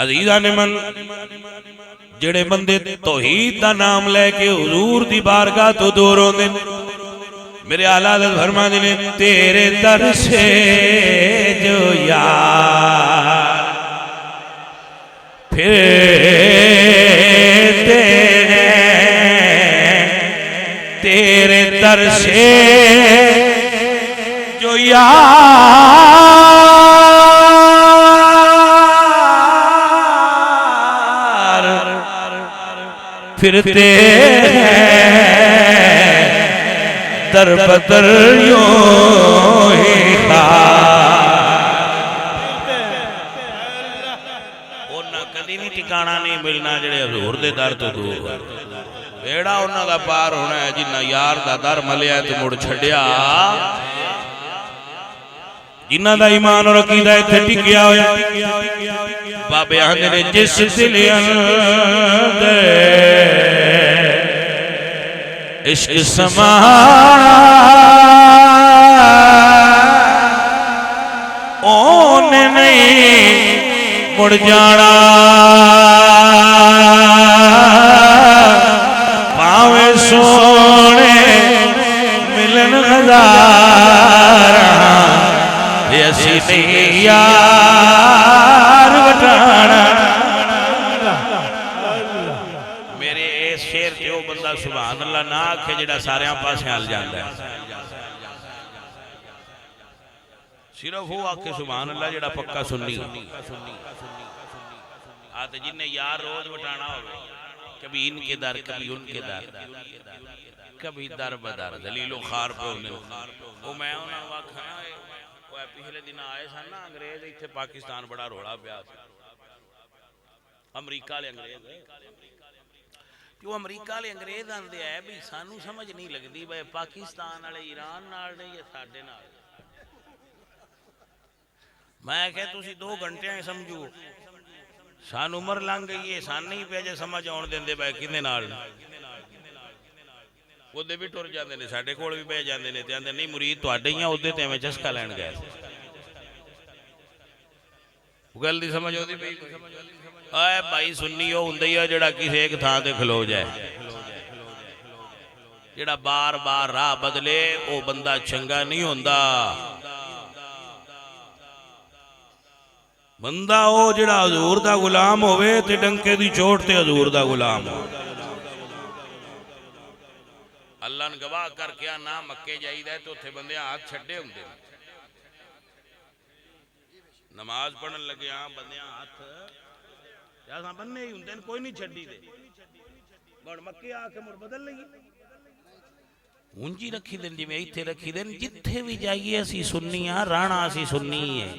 अजीज़ा ने मन जेड़े बंदे तौहीद दा नाम लेके हुजूर दी बारगाह तो दूर होंदे, मेरे आला हज़रत फरमांदे ने तेरे दर से जो यार फिरते हैं, तेरे दर से जो यार फिरते हैं दर बदर यूं ही उन्हें कदी नहीं ठिकाना नहीं मिलना जेड़े हजूर दे दर तो दूर बेड़ा उन्हां दा पार होना है जिन्ना यार दा दर मलिया ते मुड़ छड्या, जिन्हां दा ईमान और अकीदा इत्थे टिकिया होया। बाबे आंदे ने जिस दिल अंदर इश्क समा ओने नहीं मुड़ जाना, पावे सोने मिलन हज़ार ऐसी नहीं यार बटाना। मेरे इस शेर ते ओ बंदा सुभान अल्लाह ना आखे जेड़ा सारे पासे हल जाता है, सिर्फ वो आखे सुभान अल्लाह जेड़ा पक्का सुन्नी आते जिन्हें यार रोज बटाना हो, कभी इनके दर कभी उनके दर, कभी दर बदर दलीलो खार पे होने वो मैं उन्हें आखा पिछले दिन आए सन ना अंग्रेज इत्थे पाकिस्तान बड़ा रोला पिया, अमरीका वाले अंग्रेज क्यों अमरीका वाले अंग्रेज आंदे है भी सानू समझ नहीं लगती भाई पाकिस्तान वाले ईरान नाल ने या साडे नाल। मैं कह तुसी 2 घंटे समझो सान उम्र लंघ गई है, सान नहीं पे जे समझ आउण देंदे भाई किने नाल ओदे भी टुर जाते हैं, साडे कोल भी बह जाते हैं, आंदे नहीं मुरीद तुहाडे ही ओदे ते एवें झसका लैण गए। गल दी समझ आउंदी पई आए भाई सुन्नी ओ हुंदा ही जेड़ा किसी एक थां ते खलो जाए, जेड़ा बार बार राह बदले ओ बंदा चंगा नहीं हुंदा। बंदा ओ जेड़ा हजूर दा गुलाम होवे ते डंके दी चोट ते हजूर दा गुलाम हो। अल्लाह ने गवाह करके ना मक्के जाईदा तो उत्थे बंदे हाथ छड्डे हुंदे, नमाज पढ़न लगे हाँ बंदे हाथ बन्ने ही हुंदे, कोई नहीं छड्डी दे मक्के आके मुड़ बदल लगी ऊंची रखी देन जिवें इत्थे रखी देन। जिथे भी जाइए असी सुन्नी हाँ, राणा असी सुन्नी है।